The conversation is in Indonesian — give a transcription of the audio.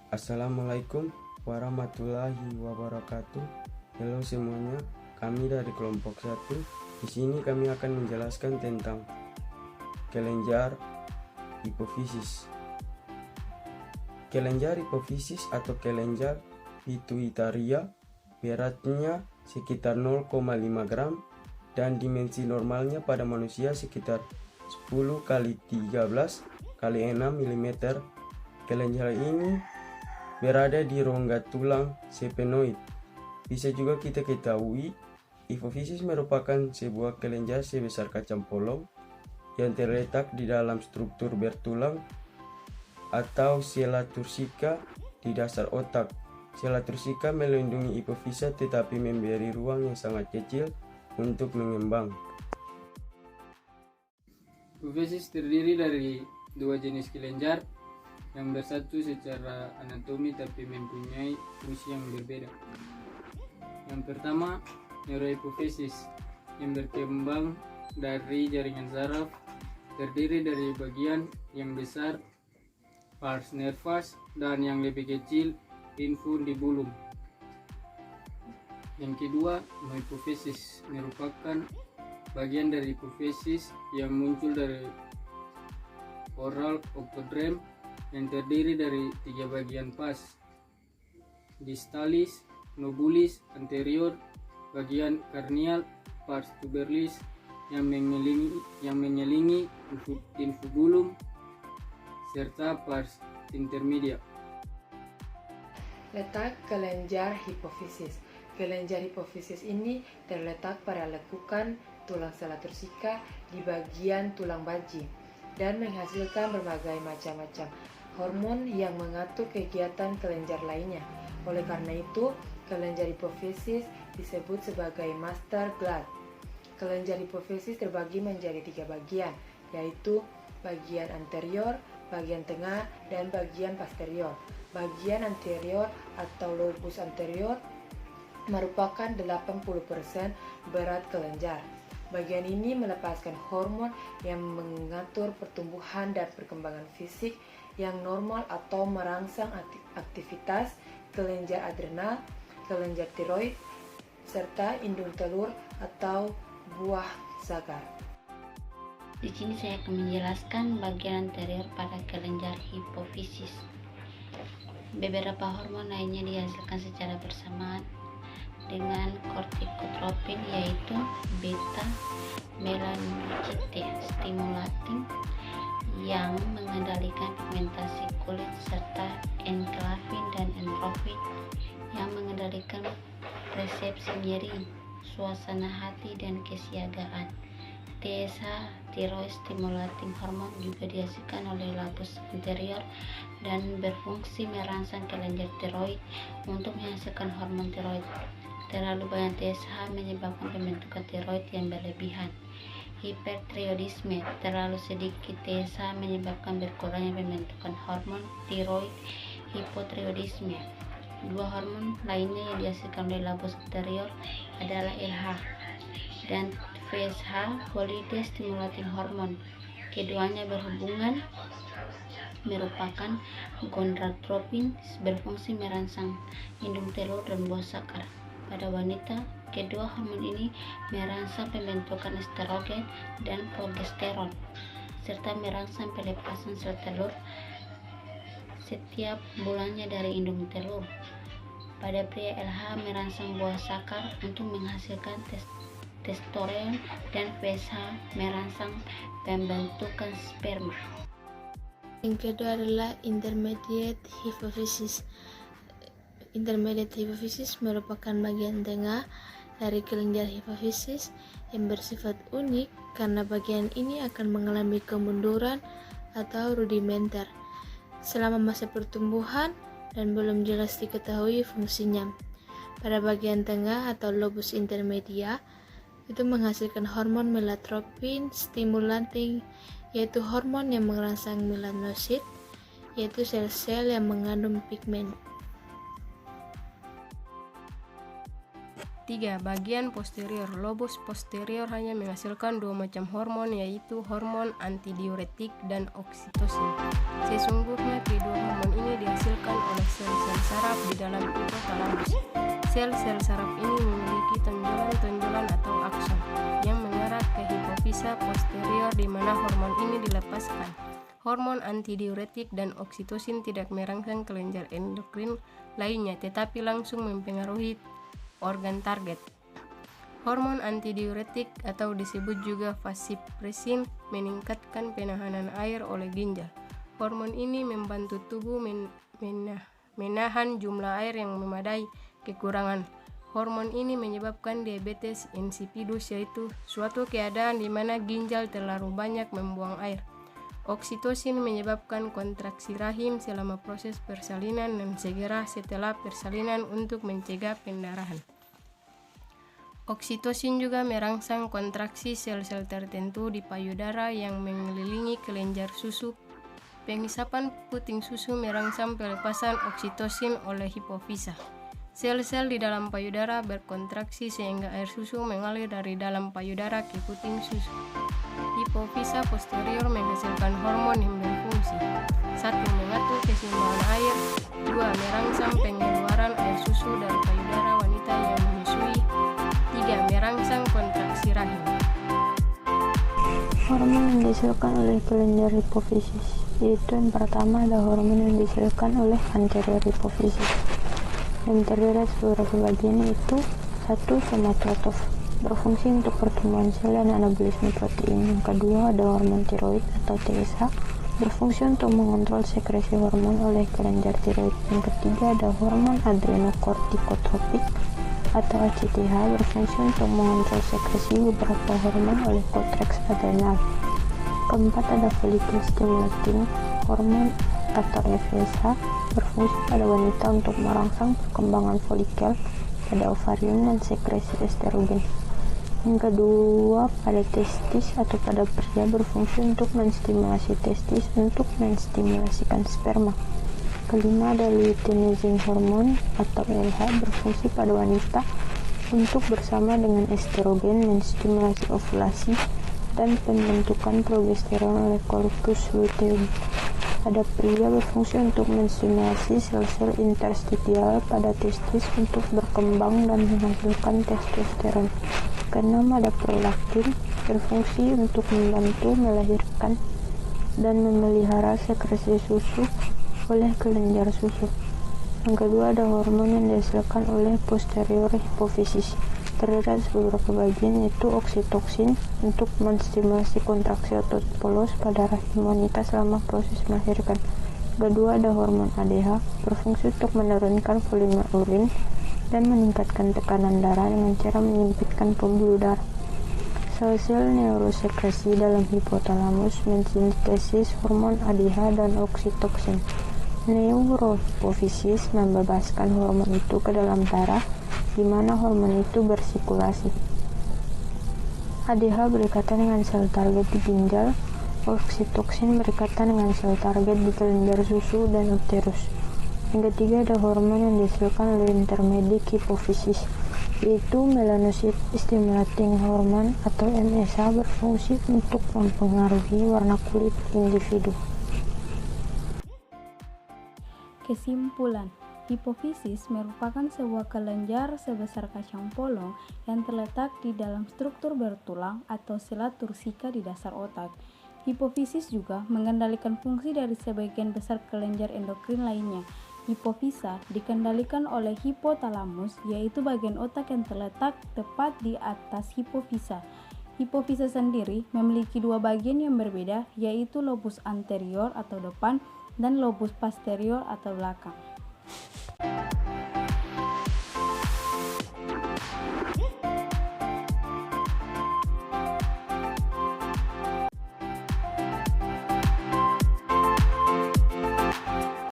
Assalamualaikum warahmatullahi wabarakatuh. Halo semuanya, kami dari kelompok 1. Di sini kami akan menjelaskan tentang kelenjar hipofisis. Kelenjar hipofisis atau kelenjar pituitaria beratnya sekitar 0,5 gram dan dimensi normalnya pada manusia sekitar 10 x 13 x 6 mm. Kelenjar ini berada di rongga tulang sphenoid. Bisa juga kita ketahui, hipofisis merupakan sebuah kelenjar sebesar kacang polong yang terletak di dalam struktur bertulang atau sela tursika di dasar otak. Sela tursika melindungi hipofisa tetapi memberi ruang yang sangat kecil untuk mengembang. Hipofisis terdiri dari dua jenis kelenjar yang bersatu secara anatomi tapi mempunyai fungsi yang berbeda. Yang pertama, neurohipofisis yang berkembang dari jaringan saraf, terdiri dari bagian yang besar pars nervus dan yang lebih kecil infundibulum. Yang kedua, mohipofisis merupakan bagian dari hipofisis yang muncul dari oral octoderm yang terdiri dari 3 bagian pas, distalis, nobulis, anterior, bagian karnial, pars tuberculis yang menyelingi infundibulum, serta pars intermedia. Letak kelenjar hipofisis. Kelenjar hipofisis ini terletak pada lekukan tulang sela tursika di bagian tulang baji dan menghasilkan berbagai macam-macam hormon yang mengatur kegiatan kelenjar lainnya. Oleh karena itu, kelenjar hipofisis disebut sebagai master gland. Kelenjar hipofisis terbagi menjadi 3 bagian, yaitu bagian anterior, bagian tengah, dan bagian posterior. Bagian anterior atau lobus anterior merupakan 80% berat kelenjar. Bagian ini melepaskan hormon yang mengatur pertumbuhan dan perkembangan fisik yang normal atau merangsang aktivitas kelenjar adrenal, kelenjar tiroid, serta indung telur atau buah zagar. Di sini saya akan menjelaskan bagian anterior pada kelenjar hipofisis. Beberapa hormon lainnya dihasilkan secara bersamaan dengan kortikotropin, yaitu beta melanocyte stimulating yang mengendalikan pigmentasi kulit, serta enklavin dan endorfin yang mengendalikan resepsi nyeri, suasana hati, dan kesiagaan. TSH, thyroid stimulating hormone, juga dihasilkan oleh lobus anterior dan berfungsi merangsang kelenjar tiroid untuk menghasilkan hormon tiroid. Terlalu banyak TSH menyebabkan pembentukan tiroid yang berlebihan. Hipertiroidisme, terlalu sedikit TSH menyebabkan berkurangnya pembentukan hormon tiroid. Hipotiroidisme. 2 hormon lainnya yang dihasilkan oleh lobus anterior adalah LH dan FSH, follicle stimulating hormone. Keduanya berhubungan merupakan gonadotropin, berfungsi merangsang indung telur dan buah zakar. Pada wanita, kedua hormon ini merangsang pembentukan estrogen dan progesteron, serta merangsang pelepasan sel telur setiap bulannya dari indung telur. Pada pria, LH merangsang buah zakar untuk menghasilkan testosteron dan FSH merangsang pembentukan sperma. Yang kedua adalah intermediate hypophysis. Intermediate hypophysis merupakan bagian tengah dari kelenjar hipofisis yang bersifat unik karena bagian ini akan mengalami kemunduran atau rudimenter selama masa pertumbuhan dan belum jelas diketahui fungsinya. Pada bagian tengah atau lobus intermedia itu menghasilkan hormon melanotropic stimulating, yaitu hormon yang merangsang melanosit, yaitu sel-sel yang mengandung pigmen. 3. Bagian posterior. Lobus posterior hanya menghasilkan 2 macam hormon, yaitu hormon antidiuretik dan oksitosin. Sesungguhnya kedua hormon ini dihasilkan oleh sel saraf di dalam hipotalamus. Sel-sel saraf ini memiliki tonjolan-tonjolan atau akson yang mengarah ke hipofisa posterior di mana hormon ini dilepaskan. Hormon antidiuretik dan oksitosin tidak merangsang kelenjar endokrin lainnya, tetapi langsung mempengaruhi organ target. Hormon antidiuretik atau disebut juga vasopresin meningkatkan penahanan air oleh ginjal. Hormon ini membantu tubuh menahan jumlah air yang memadai. Kekurangan hormon ini menyebabkan diabetes insipidus, yaitu suatu keadaan di mana ginjal terlalu banyak membuang air. Oksitosin menyebabkan kontraksi rahim selama proses persalinan dan segera setelah persalinan untuk mencegah pendarahan. Oksitosin juga merangsang kontraksi sel-sel tertentu di payudara yang mengelilingi kelenjar susu. Penghisapan puting susu merangsang pelepasan oksitosin oleh hipofisa. Sel-sel di dalam payudara berkontraksi sehingga air susu mengalir dari dalam payudara ke puting susu. Hipofisa posterior menghasilkan hormon yang berfungsi: 1. Mengatur keseimbangan air. 2. Merangsang pengeluaran air susu dari payudara wanita yang menyusui. 3. Merangsang kontraksi rahim. Hormon yang dihasilkan oleh kelenjar hipofisis, yaitu yang pertama ada hormon yang dihasilkan oleh anterior hipofisis yang terdiri beberapa bagian, yaitu 1. Somatotroph, berfungsi untuk pertumbuhan sel dan anabolisme protein. Yang kedua ada hormon tiroid atau TSH, berfungsi untuk mengontrol sekresi hormon oleh kelenjar tiroid. Yang ketiga ada hormon adrenokortikotropik atau ACTH, berfungsi untuk mengontrol sekresi beberapa hormon oleh korteks adrenal. Keempat ada follicle stimulating hormon atau FSH, berfungsi pada wanita untuk merangsang perkembangan folikel pada ovarium dan sekresi estrogen. Yang kedua pada testis atau pada pria, berfungsi untuk menstimulasi testis untuk menstimulasikan sperma. Kelima ada luteinizing hormon atau LH, berfungsi pada wanita untuk bersama dengan estrogen menstimulasi ovulasi dan pembentukan progesteron oleh corpus luteum. Pada pria berfungsi untuk menstimulasi sel-sel interstitial pada testis untuk berkembang dan menghasilkan testosteron. Keenam ada prolaktin, berfungsi untuk membantu melahirkan dan memelihara sekresi susu oleh kelenjar susu. Yang kedua ada hormon yang dihasilkan oleh posterior hipofisis, terdiri beberapa bagian, yaitu oksitoksin untuk menstimulasi kontraksi otot polos pada rahim wanita selama proses melahirkan. Kedua ada hormon ADH, berfungsi untuk menurunkan volume urin dan meningkatkan tekanan darah dengan cara menyempitkan pembuluh darah. Sel-sel neurosekresi dalam hipotalamus mensintesis hormon ADH dan oksitoksin. Neurohipofisis membebaskan hormon itu ke dalam darah di mana hormon itu bersirkulasi. ADH berikatan dengan sel target di ginjal, oksitoksin berikatan dengan sel target di kelenjar susu dan uterus. Yang ketiga ada hormon yang dihasilkan oleh intermedik hipofisis, yaitu melanocyte stimulating hormone atau MSH, berfungsi untuk mempengaruhi warna kulit individu. Kesimpulan, hipofisis merupakan sebuah kelenjar sebesar kacang polong yang terletak di dalam struktur bertulang atau sela tursika di dasar otak. Hipofisis juga mengendalikan fungsi dari sebagian besar kelenjar endokrin lainnya. Hipofisa dikendalikan oleh hipotalamus, yaitu bagian otak yang terletak tepat di atas hipofisa. Hipofisa sendiri memiliki dua bagian yang berbeda, yaitu lobus anterior atau depan dan lobus posterior atau belakang.